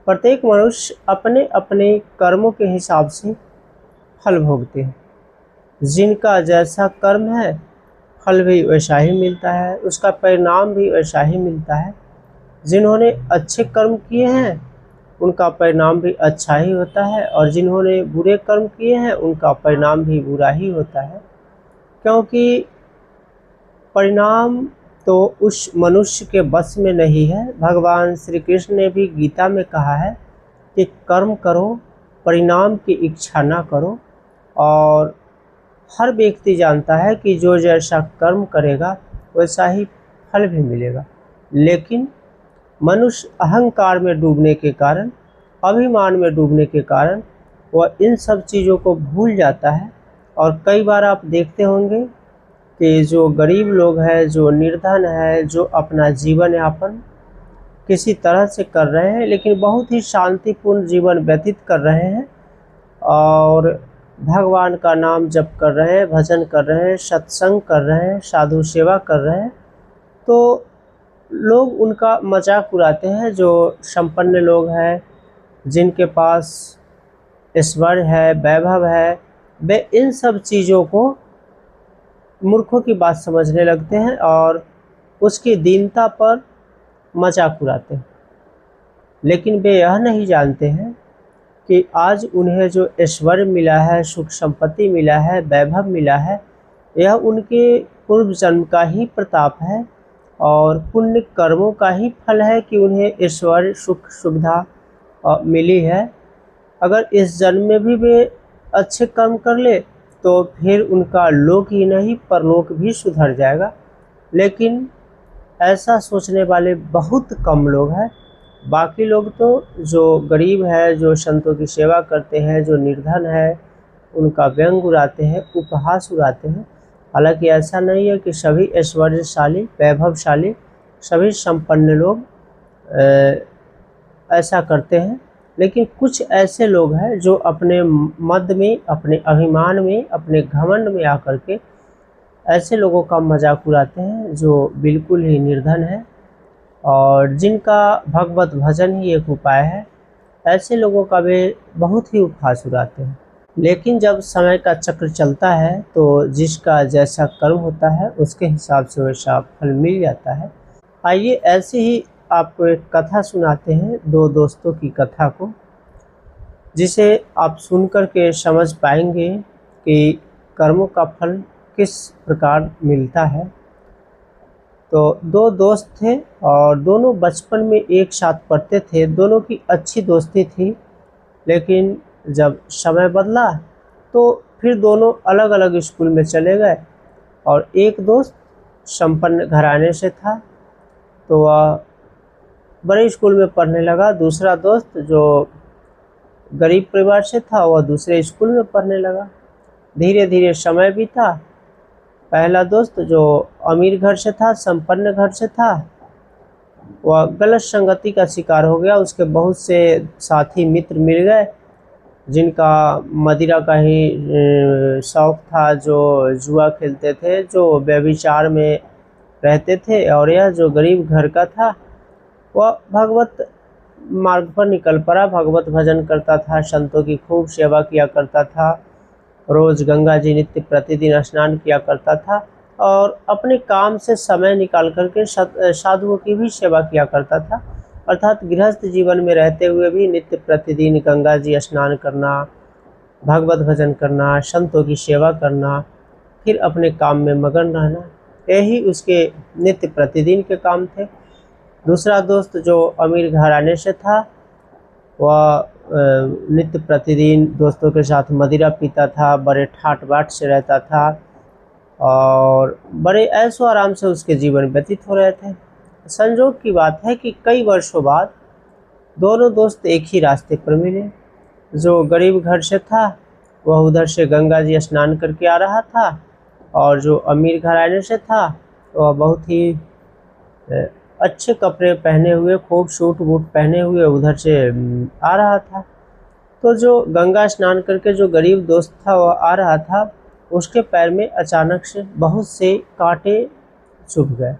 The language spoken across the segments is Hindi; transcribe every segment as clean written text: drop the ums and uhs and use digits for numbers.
प्रत्येक मनुष्य अपने अपने कर्मों के हिसाब से फल भोगते हैं। जिनका जैसा कर्म है फल भी वैसा ही मिलता है, उसका परिणाम भी वैसा ही मिलता है। जिन्होंने अच्छे कर्म किए हैं उनका परिणाम भी अच्छा ही होता है, और जिन्होंने बुरे कर्म किए हैं उनका परिणाम भी बुरा ही होता है। क्योंकि परिणाम तो उस मनुष्य के बस में नहीं है। भगवान श्री कृष्ण ने भी गीता में कहा है कि कर्म करो, परिणाम की इच्छा ना करो। और हर व्यक्ति जानता है कि जो जैसा कर्म करेगा वैसा ही फल भी मिलेगा। लेकिन मनुष्य अहंकार में डूबने के कारण, अभिमान में डूबने के कारण वह इन सब चीज़ों को भूल जाता है। और कई बार आप देखते होंगे कि जो गरीब लोग हैं, जो निर्धन है, जो अपना जीवन यापन किसी तरह से कर रहे हैं लेकिन बहुत ही शांतिपूर्ण जीवन व्यतीत कर रहे हैं, और भगवान का नाम जप कर रहे हैं, भजन कर रहे हैं, सत्संग कर रहे हैं, साधु सेवा कर रहे हैं, तो लोग उनका मजाक उड़ाते हैं। जो संपन्न लोग हैं, जिनके पास ऐश्वर्य है, वैभव है, वे इन सब चीज़ों को मूर्खों की बात समझने लगते हैं और उसकी दीनता पर मजाक उड़ाते हैं। लेकिन वे यह नहीं जानते हैं कि आज उन्हें जो ऐश्वर्य मिला है, सुख संपत्ति मिला है, वैभव मिला है, यह उनके पूर्व जन्म का ही प्रताप है और पुण्य कर्मों का ही फल है कि उन्हें ऐश्वर्य, सुख, सुविधा मिली है। अगर इस जन्म में भी वे अच्छे कर्म कर ले तो फिर उनका लोक ही नहीं परलोक भी सुधर जाएगा। लेकिन ऐसा सोचने वाले बहुत कम लोग हैं। बाकी लोग तो जो गरीब है, जो संतों की सेवा करते हैं, जो निर्धन है, उनका व्यंग उड़ाते हैं, उपहास उड़ाते हैं। हालांकि ऐसा नहीं है कि सभी ऐश्वर्यशाली, वैभवशाली, सभी संपन्न लोग ऐसा करते हैं। लेकिन कुछ ऐसे लोग हैं जो अपने मद में, अपने अभिमान में, अपने घमंड में आकर के ऐसे लोगों का मजाक उड़ाते हैं जो बिल्कुल ही निर्धन है और जिनका भगवत भजन ही एक उपाय है। ऐसे लोगों का वे बहुत ही उपहास उड़ाते हैं। लेकिन जब समय का चक्र चलता है तो जिसका जैसा कर्म होता है उसके हिसाब से वैसा फल मिल जाता है। आइए ऐसे ही आपको एक कथा सुनाते हैं, दो दोस्तों की कथा को, जिसे आप सुनकर के समझ पाएंगे कि कर्मों का फल किस प्रकार मिलता है। तो दो दोस्त थे और दोनों बचपन में एक साथ पढ़ते थे, दोनों की अच्छी दोस्ती थी। लेकिन जब समय बदला तो फिर दोनों अलग अलग स्कूल में चले गए। और एक दोस्त संपन्न घराने से था तो वह बड़े स्कूल में पढ़ने लगा, दूसरा दोस्त जो गरीब परिवार से था वह दूसरे स्कूल में पढ़ने लगा। धीरे धीरे समय बीता। पहला दोस्त जो अमीर घर से था, संपन्न घर से था, वह गलत संगति का शिकार हो गया। उसके बहुत से साथी मित्र मिल गए जिनका मदिरा का ही शौक था, जो जुआ खेलते थे, जो व्यभिचार में रहते थे। और यह जो गरीब घर का था वह भगवत मार्ग पर निकल पड़ा, भगवत भजन करता था, संतों की खूब सेवा किया करता था, रोज गंगा जी नित्य प्रतिदिन स्नान किया करता था और अपने काम से समय निकाल करके साधुओं की भी सेवा किया करता था। अर्थात गृहस्थ जीवन में रहते हुए भी नित्य प्रतिदिन गंगा जी स्नान करना, भगवत भजन करना, संतों की सेवा करना, फिर अपने काम में मगन रहना, यही उसके नित्य प्रतिदिन के काम थे। दूसरा दोस्त जो अमीर घराने से था वह नित्य प्रतिदिन दोस्तों के साथ मदिरा पीता था, बड़े ठाट बाट से रहता था और बड़े ऐशो आराम से उसके जीवन व्यतीत हो रहे थे। संयोग की बात है कि कई वर्षों बाद दोनों दोस्त एक ही रास्ते पर मिले। जो गरीब घर से था वह उधर से गंगा जी स्नान करके आ रहा था और जो अमीर घराने से था वह बहुत ही अच्छे कपड़े पहने हुए, खूब सूट बूट पहने हुए उधर से आ रहा था। तो जो गंगा स्नान करके जो गरीब दोस्त था वह आ रहा था, उसके पैर में अचानक से बहुत से कांटे चुभ गए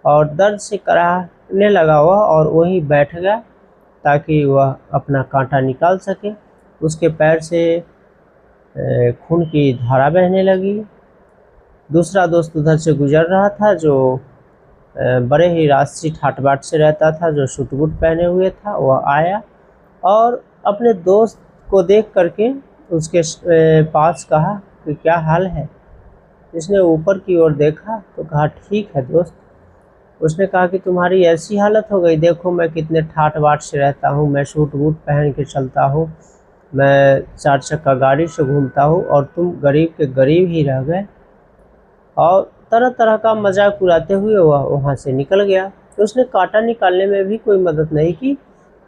और दर्द से कराहने लगा वह और वहीं बैठ गया। ताकि वह अपना कांटा निकाल सके। उसके पैर से खून की धारा बहने लगी। दूसरा दोस्त उधर से गुजर रहा था जो बड़े ही राजसी ठाट बाट से रहता था, जो सूट बूट पहने हुए था। वह आया और अपने दोस्त को देख करके उसके पास कहा कि क्या हाल है। इसने ऊपर की ओर देखा तो कहा ठीक है दोस्त। उसने कहा कि तुम्हारी ऐसी हालत हो गई, देखो मैं कितने ठाट बाट से रहता हूँ, मैं सूट बूट पहन के चलता हूँ, मैं 4 चक्का गाड़ी से घूमता हूँ और तुम गरीब के गरीब ही रह गए। और तरह तरह का मजाक उड़ाते हुए वह वहाँ से निकल गया। तो उसने कांटा निकालने में भी कोई मदद नहीं की।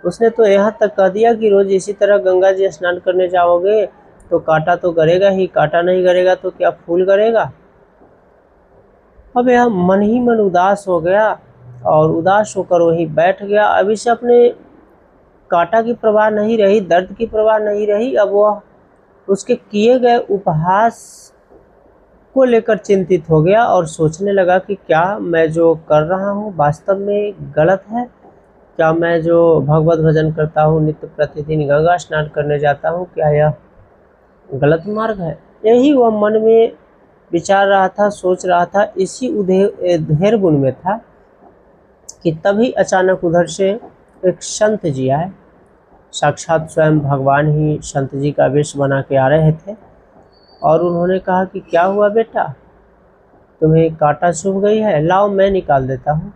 उसने तो यहाँ तक कह दिया कि रोज़ इसी तरह गंगा जी स्नान करने जाओगे तो कांटा तो गरेगा ही, कांटा नहीं गरेगा तो क्या फूल गरेगा। अब यह मन ही मन उदास हो गया और उदास होकर वहीं बैठ गया। अब इसे अपने कांटा की परवाह नहीं रही, दर्द की परवाह नहीं रही। अब वह उसके किए गए उपहास को लेकर चिंतित हो गया और सोचने लगा कि क्या मैं जो कर रहा हूँ वास्तव में गलत है। क्या मैं जो भगवत भजन करता हूँ, नित्य प्रतिदिन गंगा स्नान करने जाता हूँ, क्या यह गलत मार्ग है। यही वह मन में विचार रहा था, सोच रहा था। इसी धेर गुण में था कि तभी अचानक उधर से एक संत जी आए। साक्षात स्वयं भगवान ही संत जी का वेश बना के आ रहे थे और उन्होंने कहा कि क्या हुआ बेटा, तुम्हें कांटा चुभ गई है, लाओ मैं निकाल देता हूँ।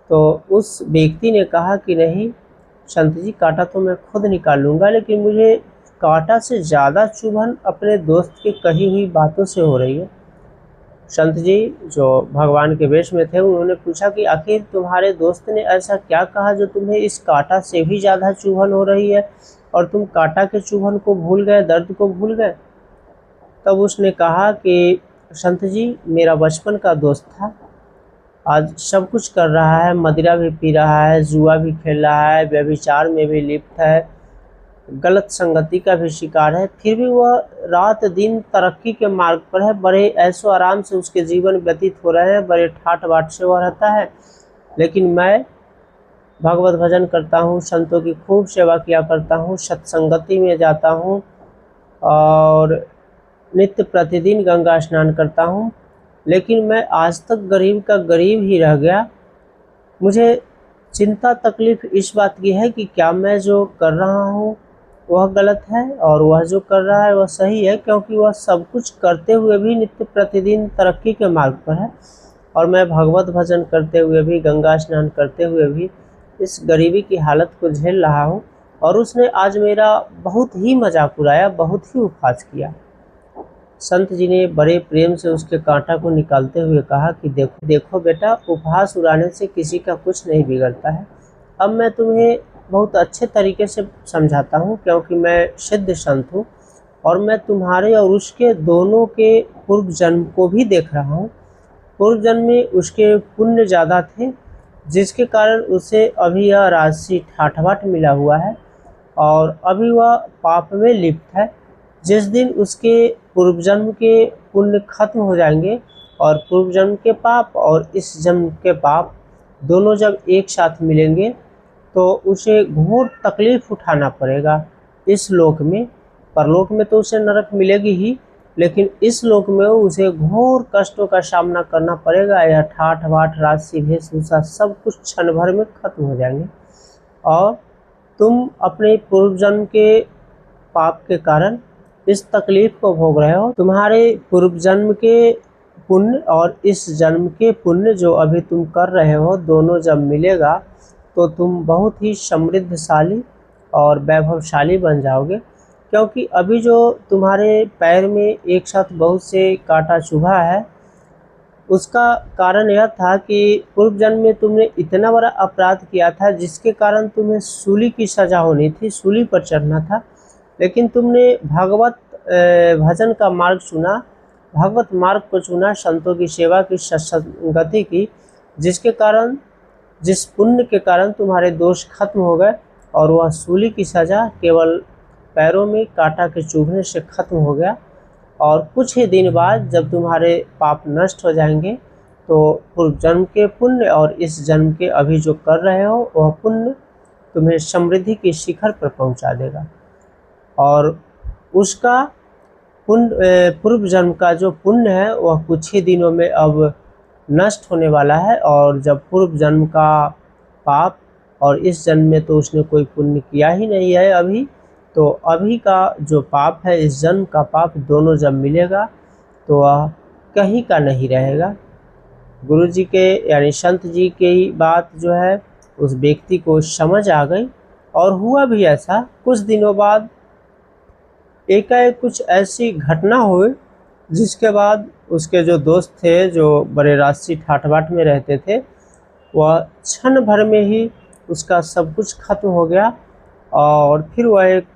तो उस व्यक्ति ने कहा कि नहीं संत जी, कांटा तो मैं खुद निकाल लूँगा, लेकिन मुझे कांटा से ज़्यादा चुभन अपने दोस्त की कही हुई बातों से हो रही है। संत जी जो भगवान के वेश में थे उन्होंने पूछा कि आखिर तुम्हारे दोस्त ने ऐसा क्या कहा जो तुम्हें इस कांटा से भी ज़्यादा चुभन हो रही है और तुम कांटा के चुभन को भूल गए, दर्द को भूल गए। तब उसने कहा कि संत जी मेरा बचपन का दोस्त था, आज सब कुछ कर रहा है, मदिरा भी पी रहा है, जुआ भी खेल रहा है, व्यभिचार में भी लिप्त है, गलत संगति का भी शिकार है, फिर भी वह रात दिन तरक्की के मार्ग पर है। बड़े ऐशो आराम से उसके जीवन व्यतीत हो रहे हैं, बड़े ठाट बाट से वह रहता है। लेकिन मैं भगवत भजन करता हूँ, संतों की खूब सेवा किया करता हूँ, सत्संगति में जाता हूँ और नित्य प्रतिदिन गंगा स्नान करता हूँ, लेकिन मैं आज तक गरीब का गरीब ही रह गया। मुझे चिंता तकलीफ़ इस बात की है कि क्या मैं जो कर रहा हूँ वह गलत है और वह जो कर रहा है वह सही है, क्योंकि वह सब कुछ करते हुए भी नित्य प्रतिदिन तरक्की के मार्ग पर है और मैं भगवत भजन करते हुए भी, गंगा स्नान करते हुए भी इस गरीबी की हालत को झेल रहा हूँ। और उसने आज मेरा बहुत ही मजाक उड़ाया, बहुत ही उपहास किया। संत जी ने बड़े प्रेम से उसके कांटा को निकालते हुए कहा कि देखो देखो बेटा, उपहास उड़ाने से किसी का कुछ नहीं बिगड़ता है। अब मैं तुम्हें बहुत अच्छे तरीके से समझाता हूँ, क्योंकि मैं सिद्ध संत हूँ और मैं तुम्हारे और उसके दोनों के पूर्व जन्म को भी देख रहा हूँ। पूर्व जन्म में उसके पुण्य ज़्यादा थे, जिसके कारण उसे अभी यह राशि ठाठबाट मिला हुआ है और अभी वह पाप में लिप्त है। जिस दिन उसके पूर्व जन्म के पुण्य खत्म हो जाएंगे और पूर्व जन्म के पाप और इस जन्म के पाप दोनों जब एक साथ मिलेंगे तो उसे घोर तकलीफ उठाना पड़ेगा इस लोक में। परलोक में तो उसे नरक मिलेगी ही, लेकिन इस लोक में उसे घोर कष्टों का सामना करना पड़ेगा। यह ठाठ बाट राशि वेशभूषा सब कुछ क्षण भर में खत्म हो जाएंगे और तुम अपने पूर्व जन्म के पाप के कारण इस तकलीफ को भोग रहे हो। तुम्हारे पूर्व जन्म के पुण्य और इस जन्म के पुण्य जो अभी तुम कर रहे हो, दोनों जब मिलेगा तो तुम बहुत ही समृद्धशाली और वैभवशाली बन जाओगे। क्योंकि अभी जो तुम्हारे पैर में एक साथ बहुत से कांटा चुभा है, उसका कारण यह था कि पूर्व जन्म में तुमने इतना बड़ा अपराध किया था जिसके कारण तुम्हें सूली की सज़ा होनी थी, सूली पर चढ़ना था। लेकिन तुमने भगवत भजन का मार्ग चुना, भगवत मार्ग को चुना, संतों की सेवा की, सत्संगति की, जिसके कारण, जिस पुण्य के कारण तुम्हारे दोष खत्म हो गए और वह सूली की सज़ा केवल पैरों में कांटा के चुभने से खत्म हो गया। और कुछ ही दिन बाद जब तुम्हारे पाप नष्ट हो जाएंगे तो पूर्व जन्म के पुण्य और इस जन्म के अभी जो कर रहे हो वह पुण्य तुम्हें समृद्धि की शिखर पर पहुंचा देगा। और उसका पूर्व जन्म का जो पुण्य है वह कुछ ही दिनों में अब नष्ट होने वाला है। और जब पूर्व जन्म का पाप और इस जन्म में तो उसने कोई पुण्य किया ही नहीं है अभी, तो अभी का जो पाप है, इस जन्म का पाप, दोनों जब मिलेगा तो वह कहीं का नहीं रहेगा। गुरु जी के यानी संत जी की बात जो है उस व्यक्ति को समझ आ गई। और हुआ भी ऐसा, कुछ दिनों बाद एकाएक कुछ ऐसी घटना हुई जिसके बाद उसके जो दोस्त थे, जो बड़े राजसी ठाठ-बाट में रहते थे, वह क्षण भर में ही उसका सब कुछ खत्म हो गया और फिर वह एक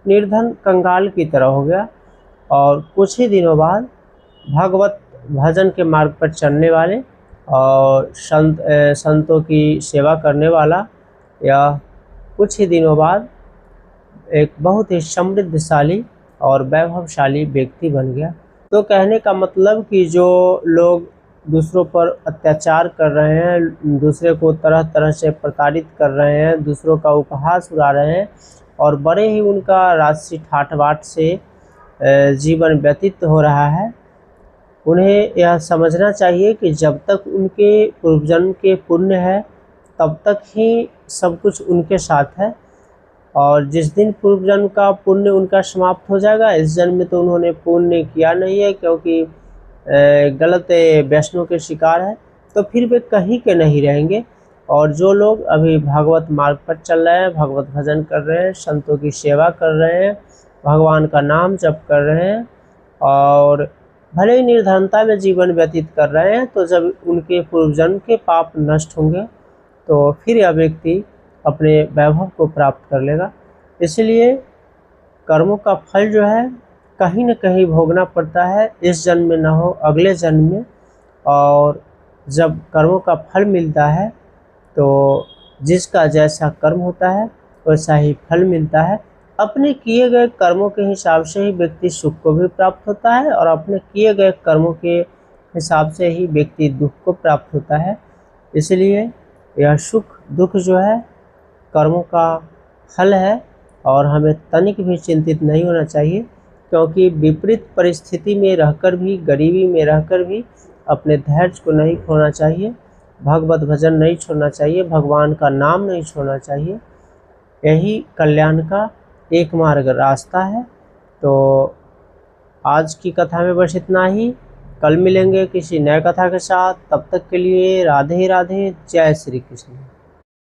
निर्धन कंगाल की तरह हो गया। और कुछ ही दिनों बाद भगवत भजन के मार्ग पर चलने वाले और संतों की सेवा करने वाला, या कुछ ही दिनों बाद एक बहुत ही समृद्धशाली और वैभवशाली व्यक्ति बन गया। तो कहने का मतलब कि जो लोग दूसरों पर अत्याचार कर रहे हैं, दूसरे को तरह तरह से प्रताड़ित कर रहे हैं, दूसरों का उपहास उड़ा रहे हैं और बड़े ही उनका राजसी ठाठ-बाट से जीवन व्यतीत हो रहा है, उन्हें यह समझना चाहिए कि जब तक उनके पूर्वजन्म के पुण्य है तब तक ही सब कुछ उनके साथ है। और जिस दिन पूर्व जन्म का पुण्य उनका समाप्त हो जाएगा, इस जन्म में तो उन्होंने पुण्य किया नहीं है क्योंकि गलत वैष्णव के शिकार है, तो फिर वे कहीं के नहीं रहेंगे। और जो लोग अभी भागवत मार्ग पर चल रहे हैं, भगवत भजन कर रहे हैं, संतों की सेवा कर रहे हैं, भगवान का नाम जप कर रहे हैं और भले ही निर्धनता में जीवन व्यतीत कर रहे हैं, तो जब उनके पूर्व जन्म के पाप नष्ट होंगे तो फिर यह व्यक्ति अपने वैभव को प्राप्त कर लेगा। इसलिए कर्मों का फल जो है कहीं न कहीं भोगना पड़ता है, इस जन्म में ना हो अगले जन्म में। और जब कर्मों का फल मिलता है तो जिसका जैसा कर्म होता है वैसा ही फल मिलता है। अपने किए गए कर्मों के हिसाब से ही व्यक्ति सुख को भी प्राप्त होता है और अपने किए गए कर्मों के हिसाब से ही व्यक्ति दुख को प्राप्त होता है। इसलिए यह सुख दुख जो है कर्मों का फल है और हमें तनिक भी चिंतित नहीं होना चाहिए, क्योंकि विपरीत परिस्थिति में रहकर भी, गरीबी में रहकर भी अपने धैर्य को नहीं खोना चाहिए, भगवत भजन नहीं छोड़ना चाहिए, भगवान का नाम नहीं छोड़ना चाहिए। यही कल्याण का एक मार्ग रास्ता है। तो आज की कथा में बस इतना ही। कल मिलेंगे किसी नए कथा के साथ। तब तक के लिए राधे राधे, जय श्री कृष्ण।